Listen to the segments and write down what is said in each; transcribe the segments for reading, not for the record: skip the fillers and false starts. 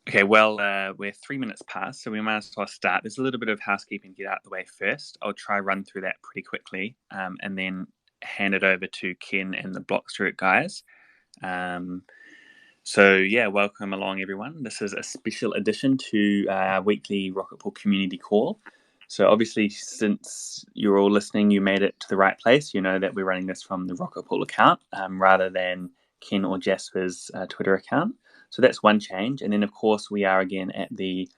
Okay, well, we're 3 minutes past, so we might as well start. There's a little bit of housekeeping to get out of the way first. I'll try run through that pretty quickly, and then hand it over to Ken and the bloXroute guys. So yeah, welcome along everyone. This is a special edition to our weekly Rocket Pool community call. So obviously, since you're all listening, you made it to the right place. You know that we're running this from the Rocket Pool account rather than Ken or Jasper's Twitter account. So that's one change. And then, of course, we are again at the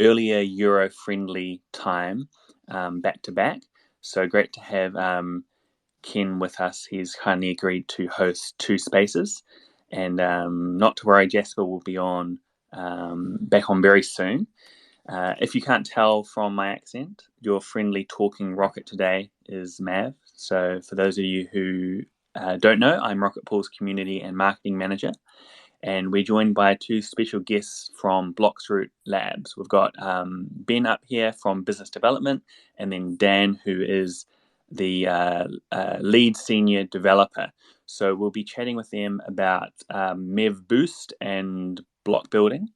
earlier Euro-friendly time, back to back. So great to have Ken with us. He's kindly agreed to host 2 spaces. And not to worry, Jasper will be back on very soon. If you can't tell from my accent, your friendly talking rocket today is Mav. So for those of you who don't know, I'm Rocket Pool's community and marketing manager. And we're joined by 2 special guests from bloXroute Labs. We've got Ben up here from business development, and then Dan, who is the lead senior developer. So we'll be chatting with them about MEV Boost and block building.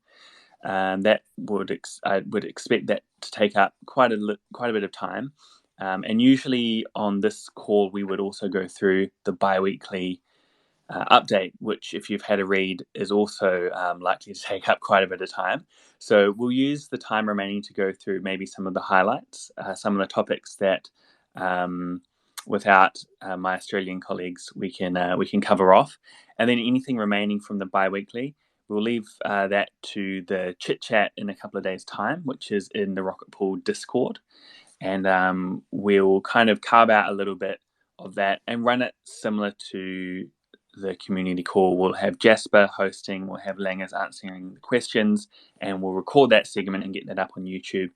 That I would expect that to take up quite a bit of time. And usually on this call, we would also go through the bi-weekly update, which if you've had a read is also likely to take up quite a bit of time. So we'll use the time remaining to go through maybe some of the highlights, some of the topics that without my Australian colleagues we can cover off, and then anything remaining from the bi-weekly we'll leave that to the chit chat in a couple of days' time, which is in the Rocket Pool Discord, and we'll kind of carve out a little bit of that and run it similar to the community call. We'll have Jasper hosting, we'll have Langers answering the questions, and we'll record that segment and get that up on YouTube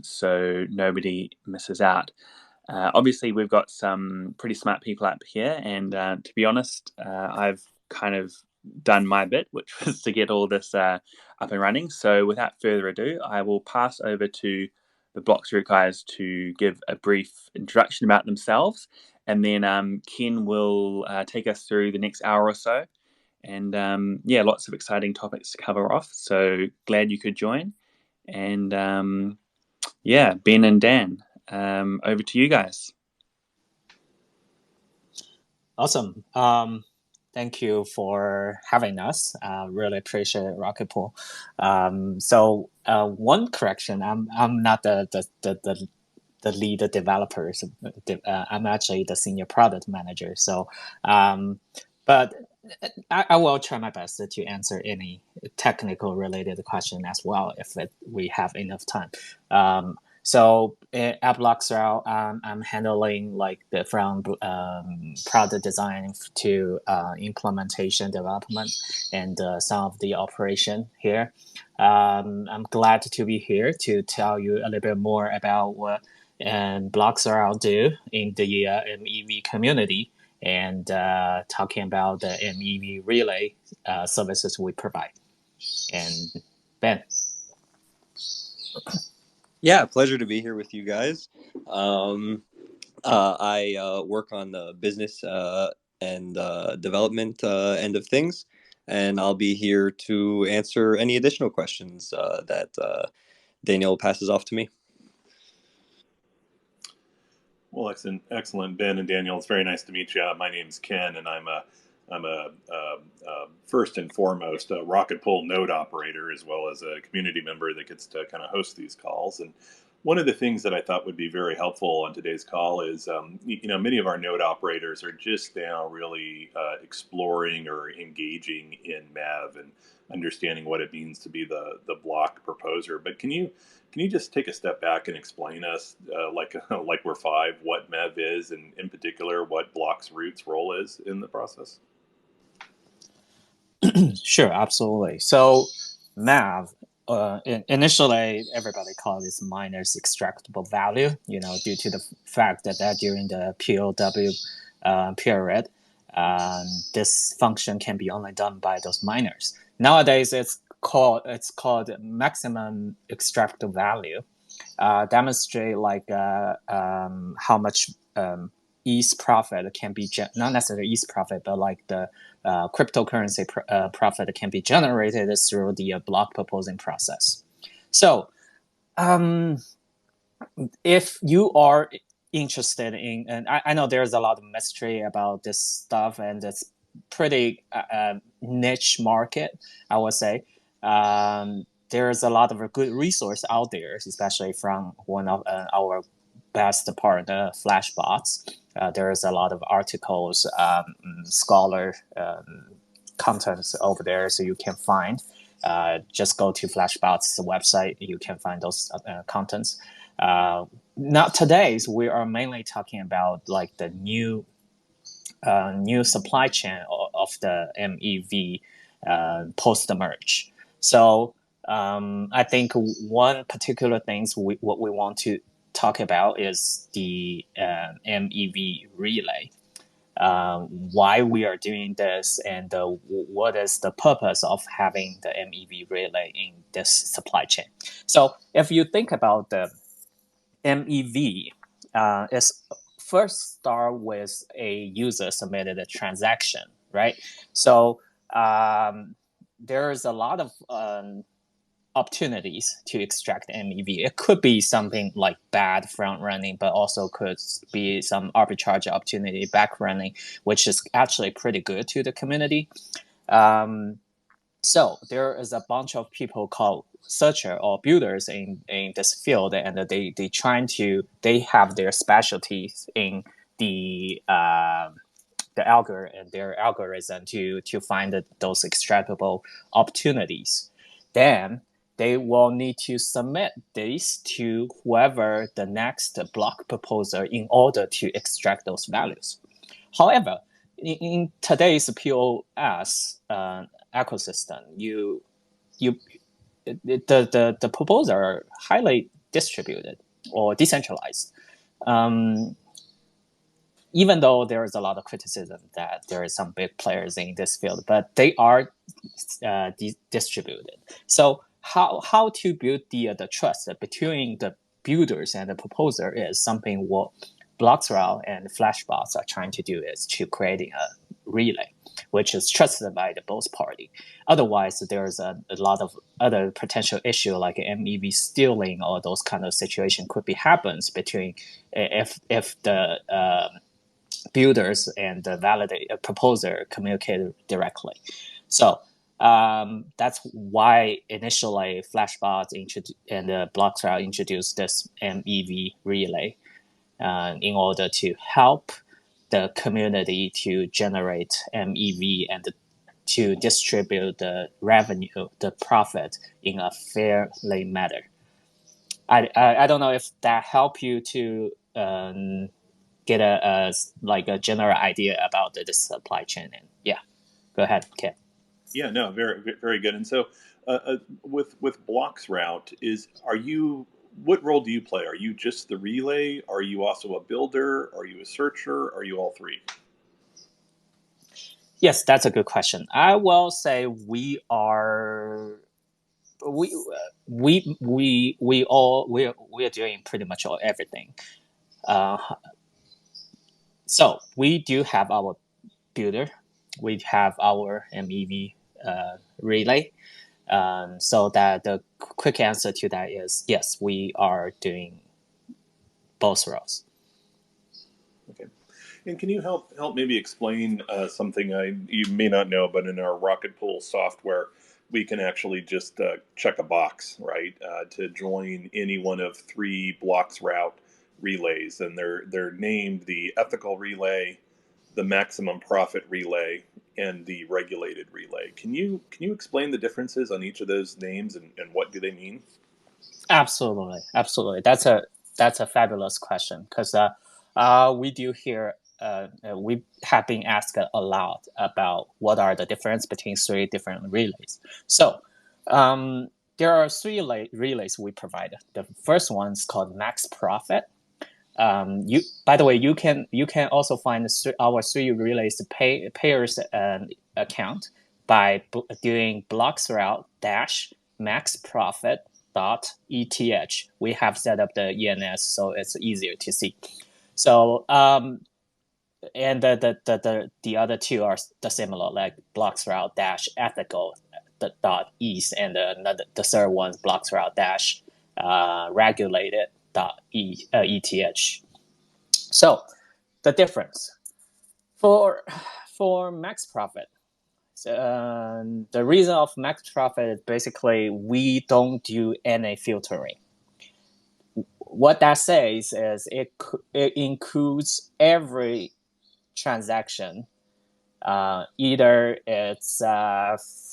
so nobody misses out. Obviously, we've got some pretty smart people up here, and to be honest, I've kind of done my bit, which was to get all this up and running. So without further ado, I will pass over to the bloXroute guys to give a brief introduction about themselves, and then Ken will take us through the next hour or so, and lots of exciting topics to cover off. So glad you could join, and Ben and Dan, over to you guys. Awesome. Thank you for having us. Really appreciate it, Rocket Pool. So one correction: I'm not the lead developer. I'm actually the senior product manager. So, but I will try my best to answer any technical related question as well if we have enough time. So at bloXroute, I'm handling from product design to implementation development and some of the operation here. I'm glad to be here to tell you a little bit more about what bloXroute do in the MEV community and talking about the MEV relay services we provide. And Ben. Yeah, pleasure to be here with you guys. I work on the business and development end of things, and I'll be here to answer any additional questions that Daniel passes off to me. Well, excellent, Ben and Daniel. It's very nice to meet you. My name's Ken, and I'm a first and foremost a Rocket Pool node operator, as well as a community member that gets to kind of host these calls. And one of the things that I thought would be very helpful on today's call is, many of our node operators are just now really exploring or engaging in MEV and understanding what it means to be the block proposer. But can you just take a step back and explain us, like we're 5, what MEV is, and in particular what bloXroute's role is in the process? Sure, absolutely. So MEV, initially everybody called this miner's extractable value, due to the fact that during the POW period, this function can be only done by those miners. Nowadays, it's called maximum extractable value. Demonstrate how much ETH profit can be not necessarily ETH profit, but like the cryptocurrency profit can be generated through the block proposing process. So if you are interested in, and I know there's a lot of mystery about this stuff, and it's pretty niche market, I would say. There's a lot of good resource out there, especially from one of our best partner, Flashbots. There's a lot of articles, scholar contents over there, so you can find. Just go to Flashbots' website, you can find those contents. Not today's, we are mainly talking about like the new supply chain of the MEV post merge. So I think one particular things what we want to talk about is the MEV relay. Why we are doing this, and what is the purpose of having the MEV relay in this supply chain. So if you think about the MEV, it's first start with a user submitted a transaction, right? So there is a lot of opportunities to extract MEV. It could be something like bad front running, but also could be some arbitrage opportunity back running, which is actually pretty good to the community. So there is a bunch of people called searcher or builders in this field, and they have their specialties in their algorithm to find those extractable opportunities. Then they will need to submit this to whoever the next block proposer in order to extract those values. However, in today's POS ecosystem, the proposals are highly distributed or decentralized. Even though there is a lot of criticism that there are some big players in this field, but they are distributed. So how to build the trust between the builders and the proposer is something what bloXroute and Flashbots are trying to do, is to create a relay which is trusted by the both party. Otherwise, there's a lot of other potential issue like MEV stealing or those kind of situation could be happens between if the builders and the proposer communicate directly. So that's why initially Flashbots and bloXroute introduced this MEV relay in order to help the community to generate MEV and to distribute the revenue, the profit in a fairly manner. I don't know if that helped you to get a general idea about this supply chain. And yeah, go ahead, Ken. Yeah, no, very, very good. And so with bloXroute, what role do you play? Are you just the relay? Are you also a builder? Are you a searcher? Are you all three? Yes, that's a good question. I will say we are we are doing pretty much everything. So we do have our builder, we have our MEV relay. So that the quick answer to that is yes, we are doing both roles. Okay. And can you help maybe explain something you may not know, but in our Rocket Pool software, we can actually just check a box, right, to join any one of three bloXroute relays, and they're named the ethical relay, the maximum profit relay, and the regulated relay. Can you explain the differences on each of those names and what do they mean? Absolutely. That's a fabulous question, because we do hear we have been asked a lot about what are the difference between three different relays. So there are three relays we provide. The first one is called max profit. By the way, you can also find our three relays payers account by doing bloXroute max profit.eth. We have set up the ENS, so it's easier to see. So and the other two are the similar, like bloXroute dash ethical dot ETH, and the third one's bloXroute dash regulated dot ETH. So the difference for max profit. The reason of max profit is basically we don't do any filtering. What that says is it includes every transaction, either it's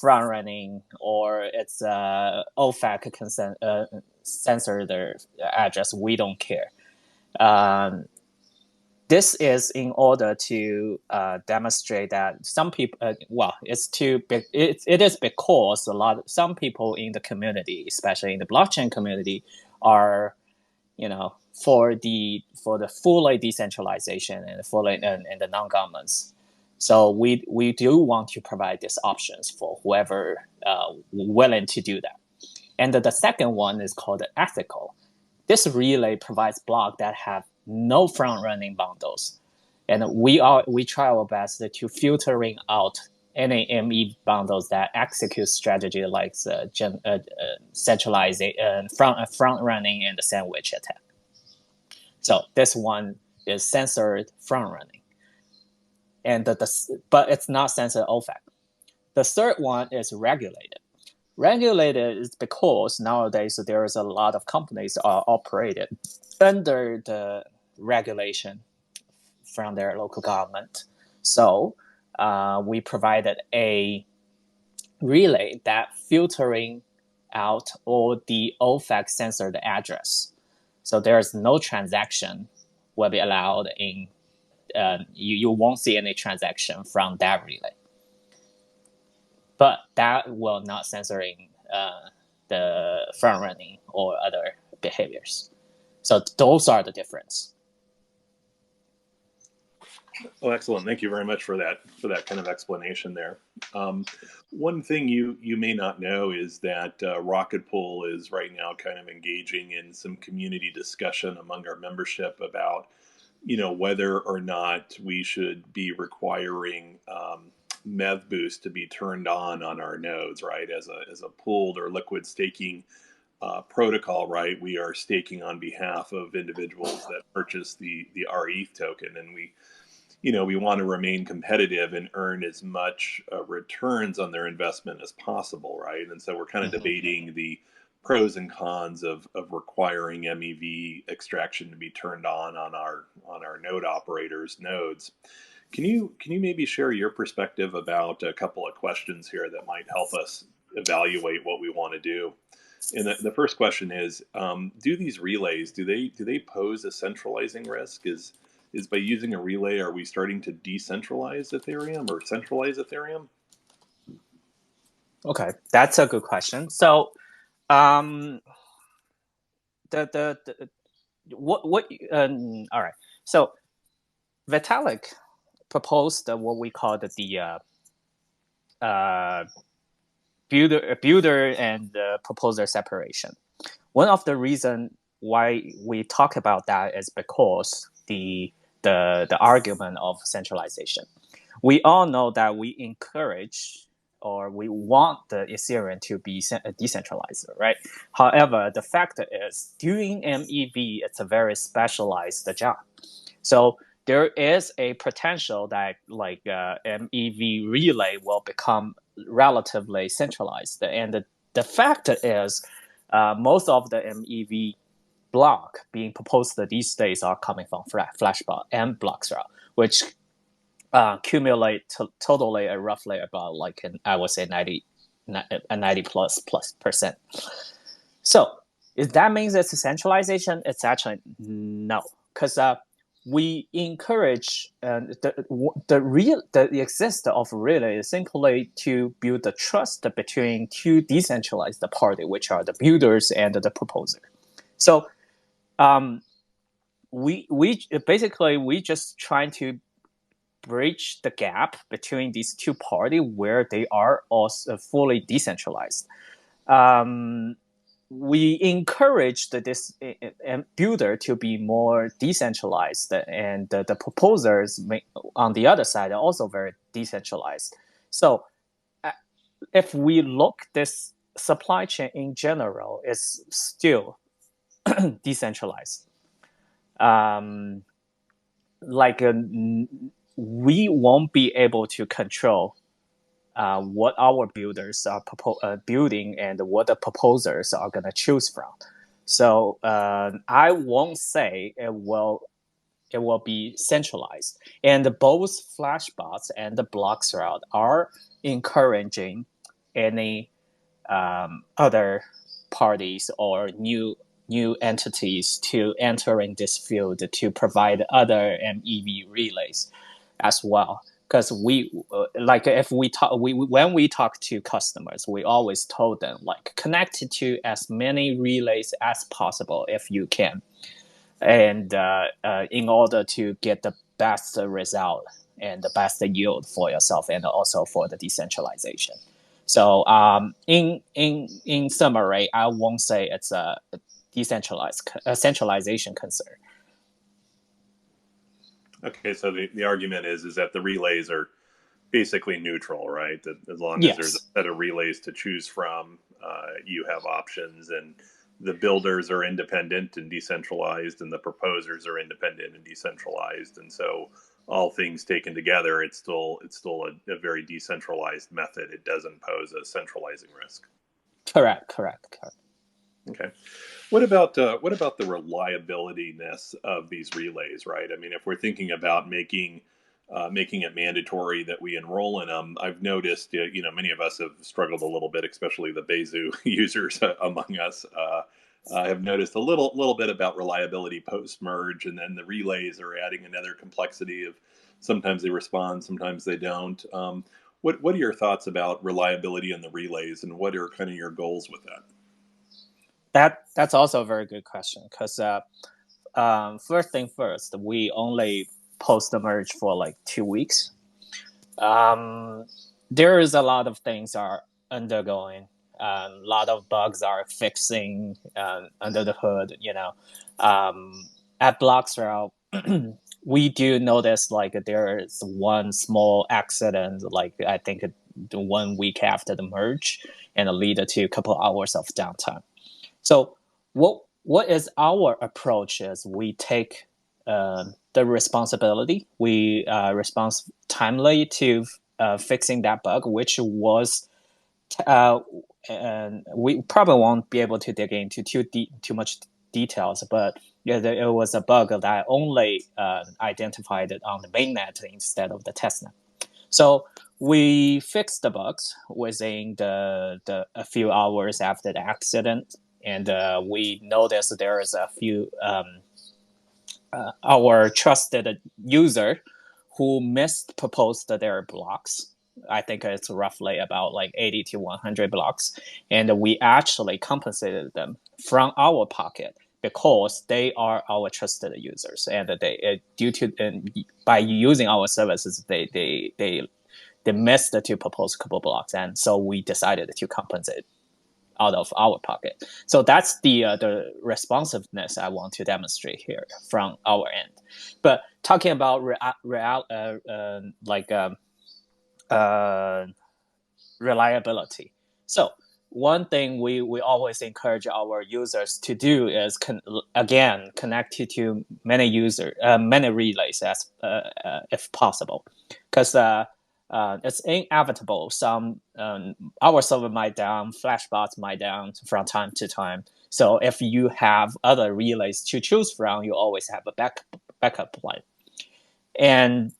front running or it's OFAC censored address. We don't care. This is in order to demonstrate that some people, it's too big. It is because some people in the community, especially in the blockchain community, are, for the fully decentralization and the non-governments. So we do want to provide these options for whoever willing to do that. And the second one is called ethical. This relay provides blocks that have no front-running bundles, and we try our best to filtering out any MEV bundles that execute strategy like centralization, front-running, and the sandwich attack. So this one is censored front-running, and but it's not censored OFAC. The third one is regulated. Regulated is because nowadays there is a lot of companies are operated under the regulation from their local government. So we provided a relay that filtering out all the OFAC censored address. So there's no transaction will be allowed in, you won't see any transaction from that relay. But that will not censoring the front running or other behaviors. So those are the difference. Oh, excellent! Thank you very much for that kind of explanation there. One thing you may not know is that Rocket Pool is right now kind of engaging in some community discussion among our membership about, whether or not we should be requiring MEV boost to be turned on our nodes, right? As a pooled or liquid staking protocol, right? We are staking on behalf of individuals that purchase the rETH token, and we want to remain competitive and earn as much returns on their investment as possible, right? And so we're kind of debating the pros and cons of requiring MEV extraction to be turned on our node operators' nodes. Can you maybe share your perspective about a couple of questions here that might help us evaluate what we want to do? And the first question is, do these relays, do they pose a centralizing risk? Is by using a relay, are we starting to decentralize Ethereum or centralize Ethereum? Okay, that's a good question. So, all right. So, Vitalik proposed what we call the builder and proposer separation. One of the reasons why we talk about that is because the argument of centralization. We all know that we encourage or we want the Ethereum to be decentralized, right? However, the fact is, doing MEV, it's a very specialized job. So there is a potential that MEV relay will become relatively centralized. And the fact is, most of the MEV block being proposed these days are coming from Flashbot and bloXroute, which accumulate totally roughly about I would say 90 plus percent. So if that means it's a centralization, it's actually no, because we encourage the existence of relay is simply to build the trust between two decentralized parties, which are the builders and the proposer. So we just trying to bridge the gap between these two parties where they are also fully decentralized. we encourage this builder to be more decentralized, and the proposers on the other side are also very decentralized. So if we look, this supply chain in general is still decentralized. We won't be able to control what our builders are building and what the proposers are going to choose from. So I won't say it will be centralized. And both Flashbots and the bloXroute are encouraging any other parties or new entities to enter in this field to provide other MEV relays as well. Because when we talk to customers, we always told them connect to as many relays as possible if you can, and in order to get the best result and the best yield for yourself and also for the decentralization. So in summary, I won't say it's a centralization concern. Okay, so the argument is that the relays are basically neutral, right? That as long as there's a set of relays to choose from, you have options, and the builders are independent and decentralized, and the proposers are independent and decentralized, and so all things taken together, it's still a very decentralized method. It doesn't pose a centralizing risk. Correct. Okay. What about the reliability-ness of these relays, right? I mean, if we're thinking about making it mandatory that we enroll in them, I've noticed, many of us have struggled a little bit, especially the Besu users among us. Have noticed a little bit about reliability post-merge, and then the relays are adding another complexity of sometimes they respond, sometimes they don't. What are your thoughts about reliability in the relays, and what are kind of your goals with that? That's also a very good question, because first thing first, we only post the merge for 2 weeks. There is a lot of things are undergoing. A lot of bugs are fixing under the hood. At bloXroute, we do notice there is one small accident, I think 1 week after the merge, and it led to a couple hours of downtime. So what is our approach is we take the responsibility. We respond timely to fixing that bug, which was we probably won't be able to dig into too much details, but it was a bug that I only identified it on the mainnet instead of the testnet. So we fixed the bugs within a few hours after the accident. And we noticed there is a few our trusted user who misproposed their blocks. I think it's roughly about 80 to 100 blocks, and we actually compensated them from our pocket because they are our trusted users, and they by using our services, they missed to propose a couple blocks, and so we decided to compensate out of our pocket. So that's the responsiveness I want to demonstrate here from our end. But talking about reliability. So one thing we always encourage our users to do is connect to many relays as if possible, because it's inevitable. Some our server might down, Flashbots might down from time to time. So if you have other relays to choose from, you always have a backup plan. And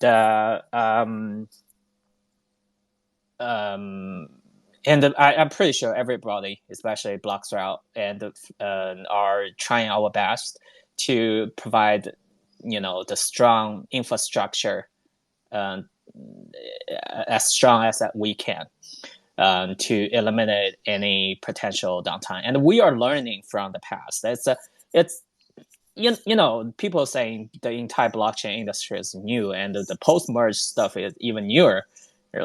I'm pretty sure everybody, especially bloXroute, and are trying our best to provide, the strong infrastructure, as strong as that we can, to eliminate any potential downtime. And we are learning from the past. It's people saying the entire blockchain industry is new, and the post-merge stuff is even newer,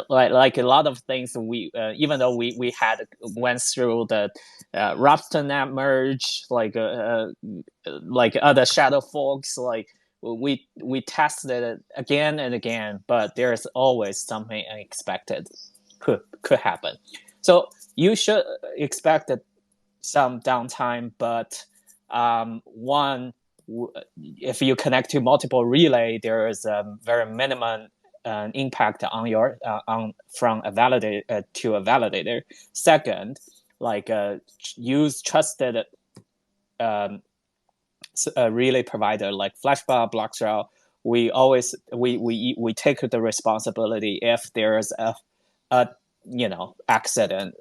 like a lot of things we even though we had went through the Raptornet merge, like other shadow forks, like we tested it again and again, but there's always something unexpected could happen. So you should expect some downtime, but one, if you connect to multiple relay, there is a very minimum impact on your from a validator to a validator. Second, like use trusted relay provider like Flashbar, bloXroute. We take the responsibility if there is a accident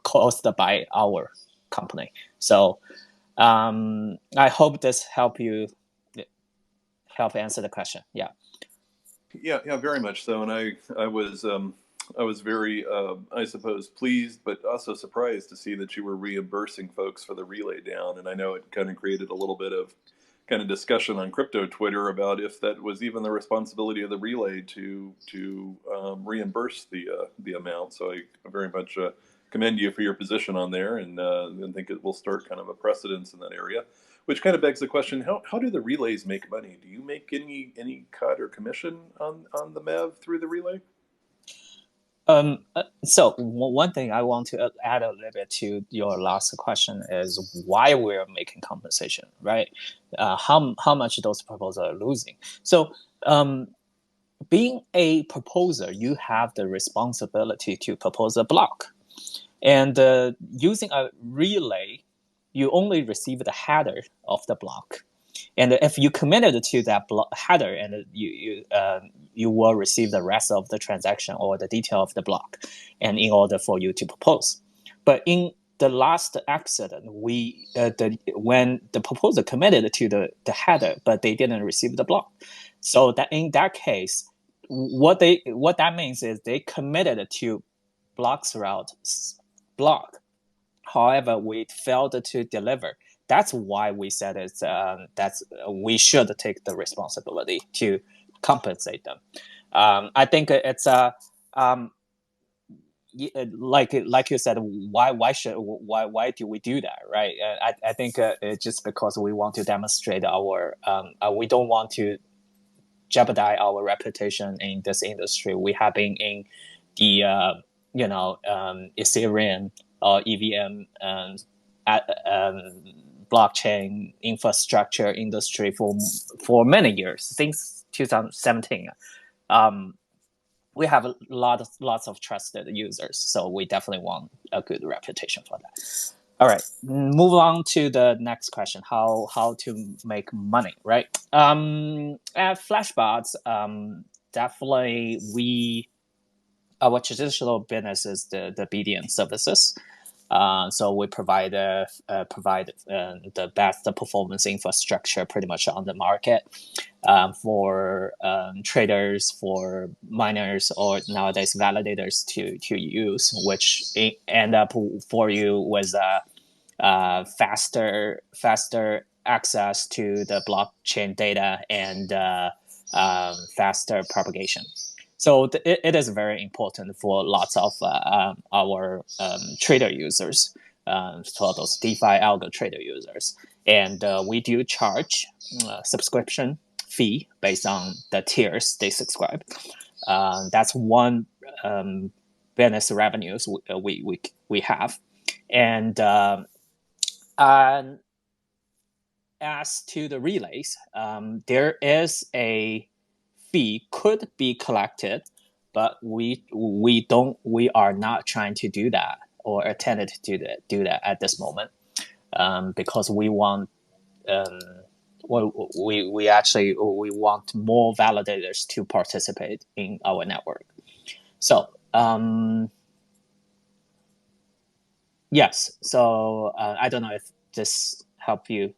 caused by our company. So I hope this help answer the question. Yeah. Yeah, very much so. And I was very, I suppose, pleased, but also surprised to see that you were reimbursing folks for the relay down. And I know it kind of created a little bit of kind of discussion on crypto Twitter about if that was even the responsibility of the relay to reimburse the amount. So I very much commend you for your position on there, and think it will start kind of a precedence in that area. Which kind of begs the question: how do the relays make money? Do you make any cut or commission on the MEV through the relay? So one thing I want to add a little bit to your last question is why we're making compensation, right? How much those proposals are losing. So being a proposer, you have the responsibility to propose a block, and using a relay, you only receive the header of the block. And if you committed to that header, and you will receive the rest of the transaction or the detail of the block, and in order for you to propose. But in the last accident, when the proposer committed to the header, but they didn't receive the block. So that in that case, what that means is they committed to bloXroute block. However, we failed to deliver. That's why we said we should take the responsibility to compensate them. I think it's like you said, why do we do that, right? I think it's just because we want to demonstrate we don't want to jeopardize our reputation in this industry. We have been in the Ethereum or EVM blockchain infrastructure industry for many years, since 2017. We have lots of trusted users, so we definitely want a good reputation for that. All right, move on to the next question: how to make money, right? At Flashbots, definitely our traditional business is the BDN services. So we provide the best performance infrastructure pretty much on the market for traders, for miners, or nowadays validators to use, which end up for you with faster access to the blockchain data and faster propagation. So it is very important for lots of our trader users, for those DeFi algo trader users. And we do charge subscription fee based on the tiers they subscribe. That's one business revenues we have. And as to the relays, there is a fee could be collected, but we are not trying to do that or intended to do that at this moment, because we want we want more validators to participate in our network. So yes, so I don't know if this helped you.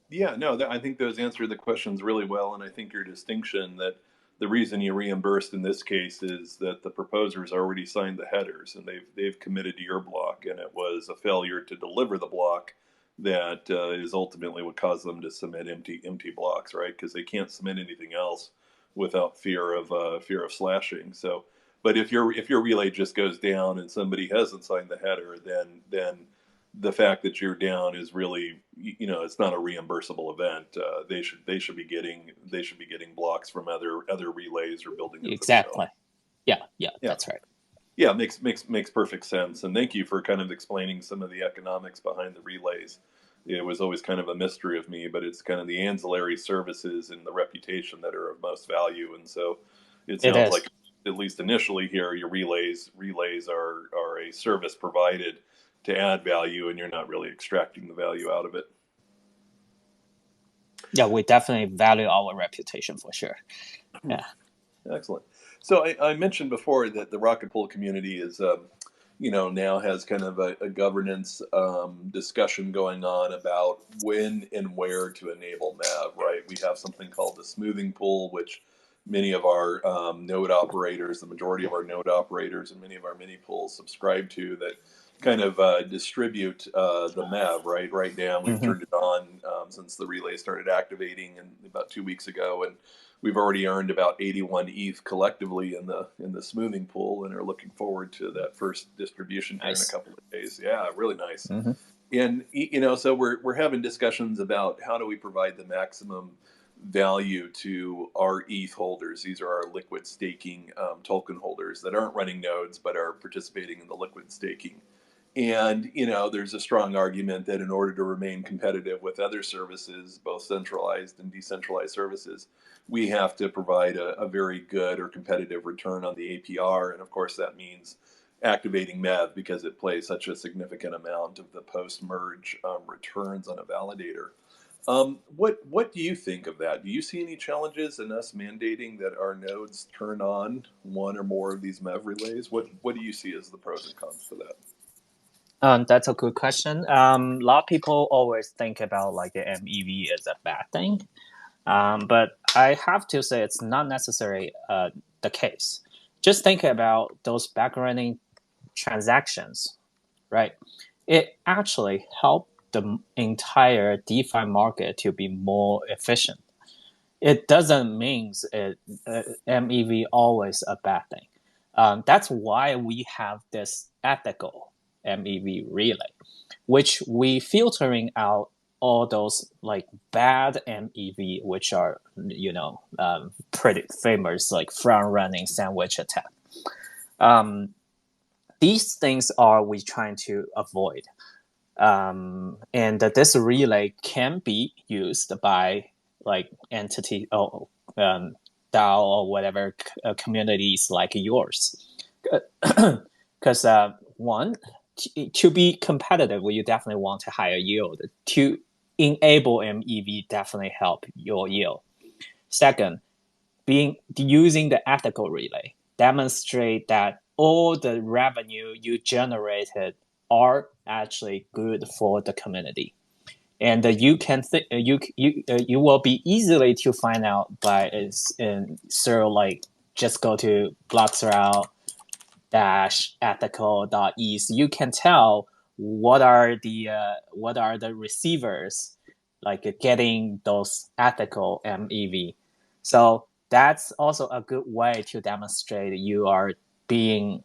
Yeah, no, I think those answer the questions really well, and I think your distinction that the reason you reimbursed in this case is that the proposers already signed the headers and they've committed to your block, and it was a failure to deliver the block that is ultimately what caused them to submit empty blocks, right? Because they can't submit anything else without fear of slashing. So But if your relay just goes down and somebody hasn't signed the header, then the fact that you're down is really, it's not a reimbursable event. They should be getting blocks from other relays or building it Exactly. themselves. Yeah, that's right. Yeah, makes perfect sense. And thank you for kind of explaining some of the economics behind the relays. It was always kind of a mystery of me, but it's kind of the ancillary services and the reputation that are of most value. And so it sounds like, at least initially here, your relays are a service provided to add value, and you're not really extracting the value out of it. Yeah, we definitely value our reputation for sure. Yeah. Excellent. So I mentioned before that the Rocket Pool community is, now has kind of a governance discussion going on about when and where to enable MEV, right? We have something called the smoothing pool, which many of our node operators, the majority of our node operators and many of our mini pools subscribe to, that kind of distribute the MEV, right? Right now, we've turned it on since the relay started activating about 2 weeks ago, and we've already earned about 81 ETH collectively in the smoothing pool, and are looking forward to that first distribution here in a couple of days. Yeah, really nice. And so we're having discussions about how do we provide the maximum value to our ETH holders. These are our liquid staking token holders that aren't running nodes but are participating in the liquid staking. And, there's a strong argument that in order to remain competitive with other services, both centralized and decentralized services, we have to provide a very good or competitive return on the APR. And of course, that means activating MEV, because it plays such a significant amount of the post-merge returns on a validator. What do you think of that? Do you see any challenges in us mandating that our nodes turn on one or more of these MEV relays? What do you see as the pros and cons for that? That's a good question. A lot of people always think about like the MEV as a bad thing, but I have to say it's not necessarily the case. Just think about those backgrounding transactions, right? It actually helped the entire DeFi market to be more efficient. It doesn't mean MEV always a bad thing. That's why we have this ethical MEV relay, which we filtering out all those like bad MEV, which are pretty famous, like front running sandwich attack. These things are we trying to avoid, and this relay can be used by like entity or DAO or whatever communities like yours, because one, to be competitive, you definitely want a higher yield. To enable MEV definitely help your yield. Second, using the ethical relay demonstrate that all the revenue you generated are actually good for the community, and you can you will be easily to find out by like just go to bloXroute ethical.eth. You can tell what are the receivers like getting those ethical MEV. So that's also a good way to demonstrate you are being,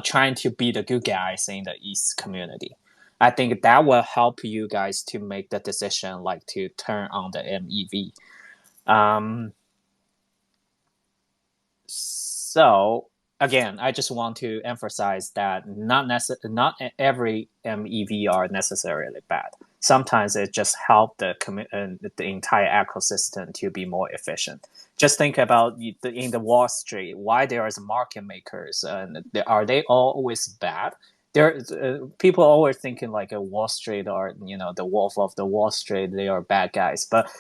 trying to be the good guys in the ETH community. I think that will help you guys to make the decision, like to turn on the MEV. So again, I just want to emphasize that not every MEV are necessarily bad. Sometimes it just helps the entire ecosystem to be more efficient. Just think about in the Wall Street, why there is market makers, and are they always bad? There, people are always thinking like a Wall Street or the Wolf of the Wall Street, they are bad guys, but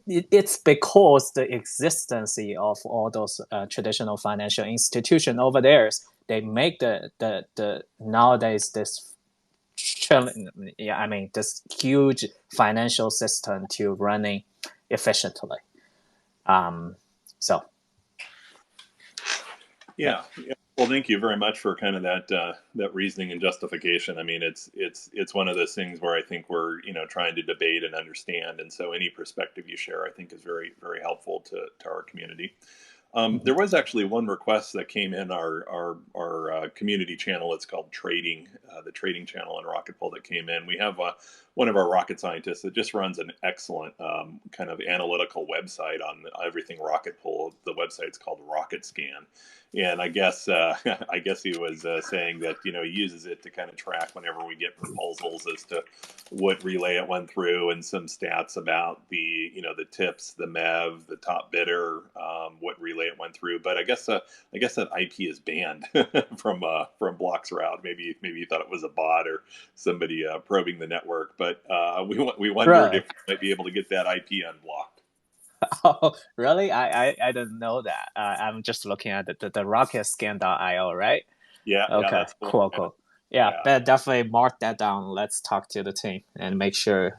it's because the existence of all those traditional financial institutions over there, they make the nowadays this this huge financial system to running efficiently. So yeah. Well, thank you very much for kind of that reasoning and justification. I mean, it's one of those things where I think we're trying to debate and understand, and so any perspective you share, I think, is very very helpful to our community. There was actually one request that came in our community channel. It's called Trading, the trading channel in Rocket Pool that came in. We have one of our rocket scientists that just runs an excellent kind of analytical website on everything Rocket Pool. The website's called Rocketscan, and I guess I guess he was saying that he uses it to kind of track whenever we get proposals as to what relay it went through and some stats about the the tips, the MEV, the top bidder, what relay it went through. But I guess that IP is banned from bloXroute. Maybe you thought it was a bot or somebody probing the network. But we wondered if we might be able to get that IP unblocked. Oh, really? I didn't know that. I'm just looking at the rocketscan.io, right? Yeah. Okay. Yeah, that's cool. Yeah, but definitely mark that down. Let's talk to the team and make sure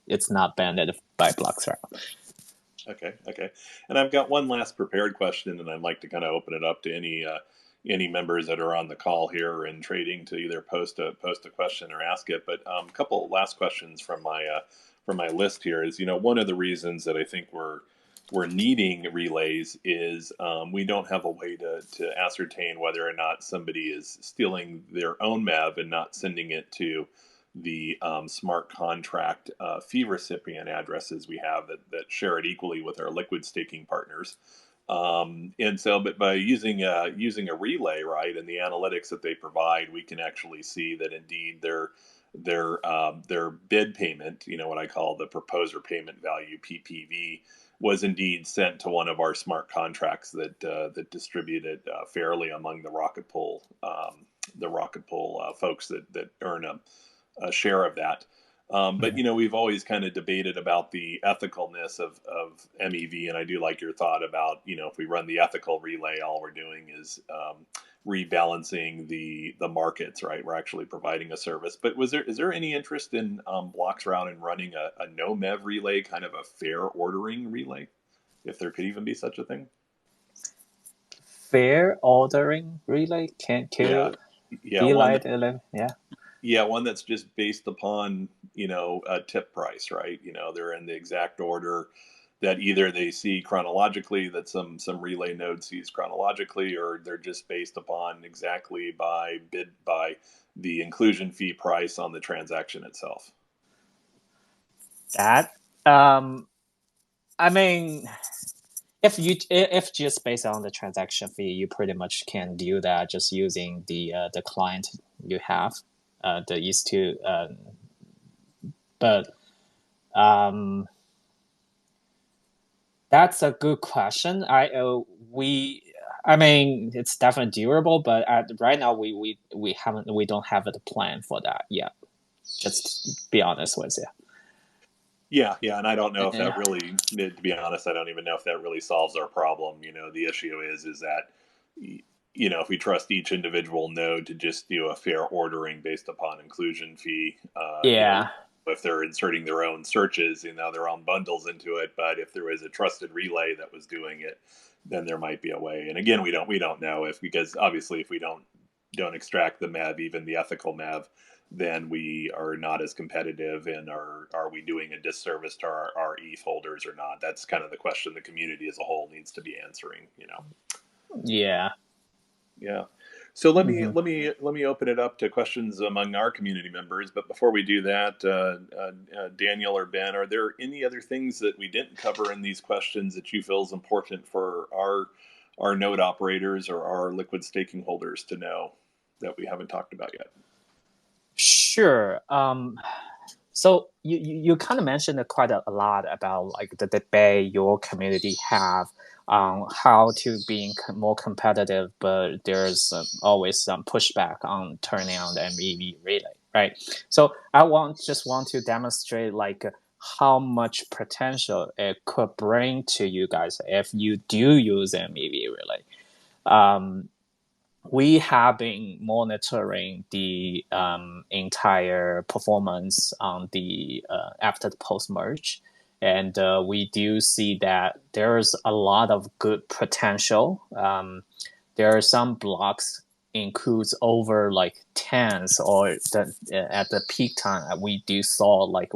it's not banned by bloXroute. Okay. And I've got one last prepared question, and I'd like to kind of open it up to any members that are on the call here and trading to either post a question or ask it. But a couple last questions from my list here is one of the reasons that I think we're needing relays is we don't have a way to ascertain whether or not somebody is stealing their own MEV and not sending it to the smart contract fee recipient addresses we have that share it equally with our liquid staking partners. And so, but by using a relay, right, and the analytics that they provide, we can actually see that indeed their bid payment, what I call the proposer payment value (PPV), was indeed sent to one of our smart contracts that distributed fairly among the Rocket Pool folks that earn a share of that. But we've always kind of debated about the ethicalness of MEV, and I do like your thought about if we run the ethical relay, all we're doing is rebalancing the markets, right? We're actually providing a service. But is there any interest in bloXroute in running a no MEV relay, kind of a fair ordering relay, if there could even be such a thing? Fair ordering relay? Can be like Yeah, one that's just based upon, a tip price, right? They're in the exact order that either they see chronologically, that some relay node sees chronologically, or they're just based upon exactly by the inclusion fee price on the transaction itself. That, I mean, if just based on the transaction fee, you pretty much can do that just using the client you have, the ETH2, but that's a good question. I mean, it's definitely durable, but right now we don't have a plan for that yet. Just be honest with you. Yeah, and I don't know if that really, to be honest, I don't even know if that really solves our problem. The issue is that, if we trust each individual node to just do a fair ordering based upon inclusion fee, if they're inserting their own searches, their own bundles into it, but if there was a trusted relay that was doing it, then there might be a way. And again, we don't know because obviously if we don't extract the MEV, even the ethical MEV, then we are not as competitive, and are we doing a disservice to our ETH holders or not? That's kind of the question the community as a whole needs to be answering. Yeah. So let me open it up to questions among our community members. But before we do that, Daniel or Ben, are there any other things that we didn't cover in these questions that you feel is important for our node operators or our liquid staking holders to know that we haven't talked about yet? Sure. So you kind of mentioned quite a lot about like the debate your community have on how to be more competitive, but there's always some pushback on turning on the MEV relay, right? So I just want to demonstrate like how much potential it could bring to you guys if you do use MEV relay. We have been monitoring the entire performance on the after the post merge, and we do see that there's a lot of good potential. There are some blocks includes over like tens, or at the peak time we do saw like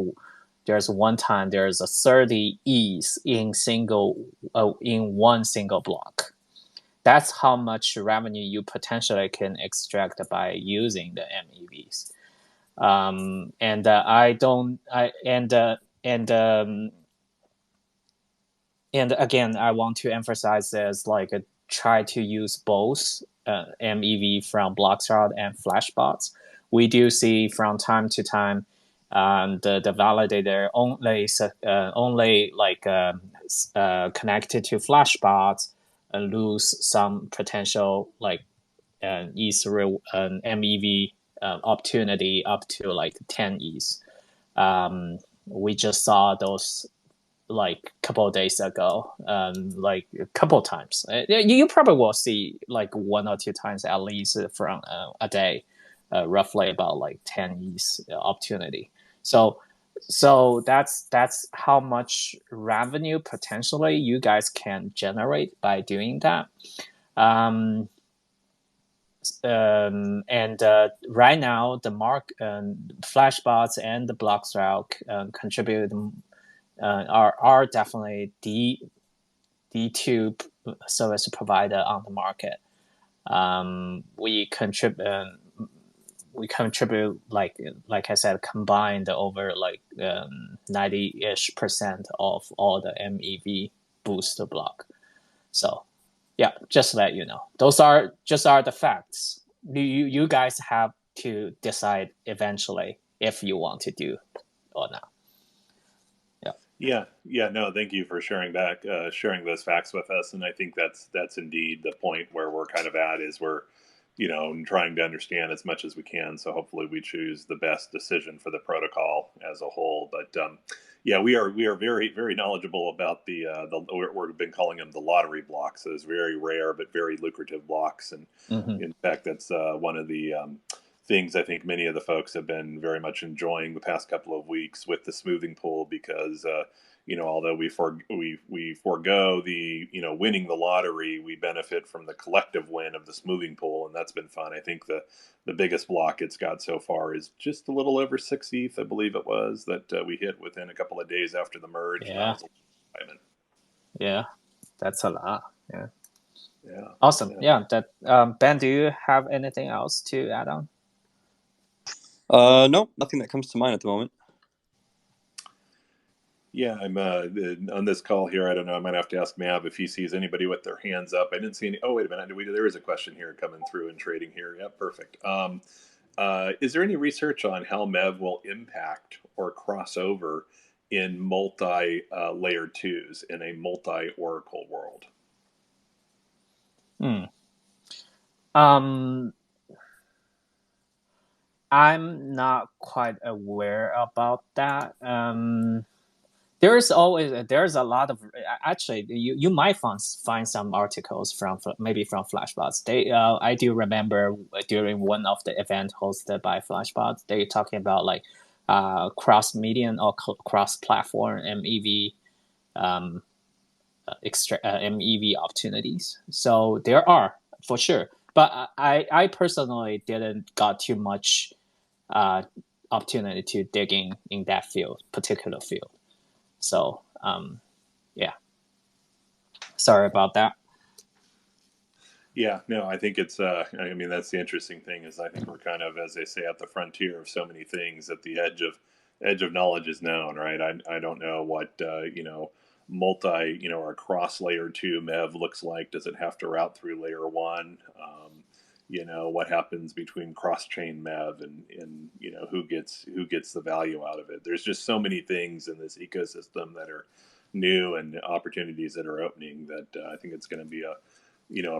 there's one time there's a 30 ETH in one single block. That's how much revenue you potentially can extract by using the MEVs. And again, I want to emphasize this, like try to use both MEV from bloXroute and Flashbots. We do see from time to time the validator only connected to Flashbots and lose some potential like MEV opportunity up to like 10 ETH. We just saw those like a couple of days ago, like a couple of times. You probably will see like 1 or 2 times at least from a day, roughly about like 10 ETH opportunity. So that's how much revenue potentially you guys can generate by doing that. Right now, the Flashbots and the bloXroute contribute are definitely the two service provider on the market. We contribute like I said, combined over like 90-ish% of all the MEV booster block. So yeah, just to let you know, those are the facts. You guys have to decide eventually if you want to do or not. Yeah. No, thank you for sharing those facts with us. And I think that's indeed the point where we're kind of at, is we're, trying to understand as much as we can. So hopefully we choose the best decision for the protocol as a whole. But yeah, we are very, very knowledgeable about we've been calling them the lottery blocks. Those very rare but very lucrative blocks. And in fact, that's one of the things I think many of the folks have been very much enjoying the past couple of weeks with the smoothing pool, because although we forego the winning the lottery, we benefit from the collective win of the smoothing pool, and that's been fun. I think the biggest block it's got so far is just a little over 6 ETH, I believe it was, that we hit within a couple of days after the merge. Yeah, that's a lot. Yeah. Awesome. Yeah. That Ben, do you have anything else to add on? No, nothing that comes to mind at the moment. Yeah, I'm on this call here. I don't know. I might have to ask Mav if he sees anybody with their hands up. I didn't see any. Oh, wait a minute. There is a question here coming through in trading here. Yeah, perfect. Is there any research on how MEV will impact or cross over in multi-layer twos in a multi-oracle world? I'm not quite aware about that. There's a lot of, actually you might find some articles from Flashbots. I do remember during one of the event hosted by Flashbots, they talking about like cross median or cross platform MEV MEV opportunities. So there are for sure, but I personally didn't got too much opportunity to dig in that particular field. So yeah, sorry about that. Yeah, no, I think it's that's the interesting thing, is I think we're kind of, as they say, at the frontier of so many things. At the edge of knowledge is known, right? I don't know what multi or cross layer 2 MEV looks like. Does it have to route through layer 1? What happens between cross-chain MEV and who gets the value out of it. There's just so many things in this ecosystem that are new and opportunities that are opening that I think it's going to be a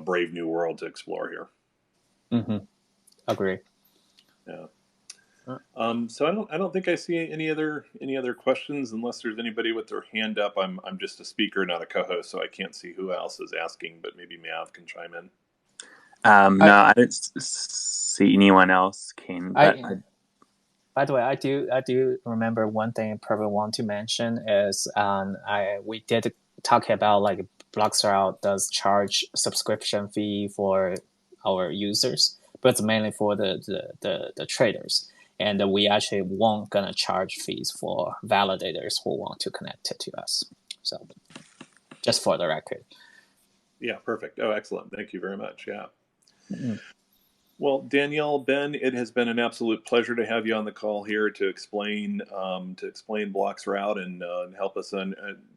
brave new world to explore here. Agree. Yeah. So I don't think I see any other questions, unless there's anybody with their hand up. I'm just a speaker, not a co-host, so I can't see who else is asking, but maybe Mav can chime in. No, I don't see anyone else, Ken. By the way, I do remember one thing I probably want to mention is we did talk about like bloXroute does charge subscription fee for our users, but it's mainly for the traders. and we actually won't gonna charge fees for validators who want to connect it to us. So just for the record. Yeah, perfect. Oh, excellent. Thank you very much. Yeah. Mm-hmm. Well, Danielle, Ben, it has been an absolute pleasure to have you on the call here to explain bloXroute and help us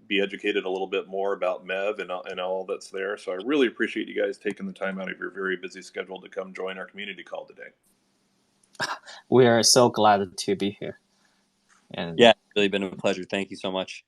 be educated a little bit more about MEV and all that's there. So I really appreciate you guys taking the time out of your very busy schedule to come join our community call today. We are so glad to be here. And yeah, it's really been a pleasure. Thank you so much.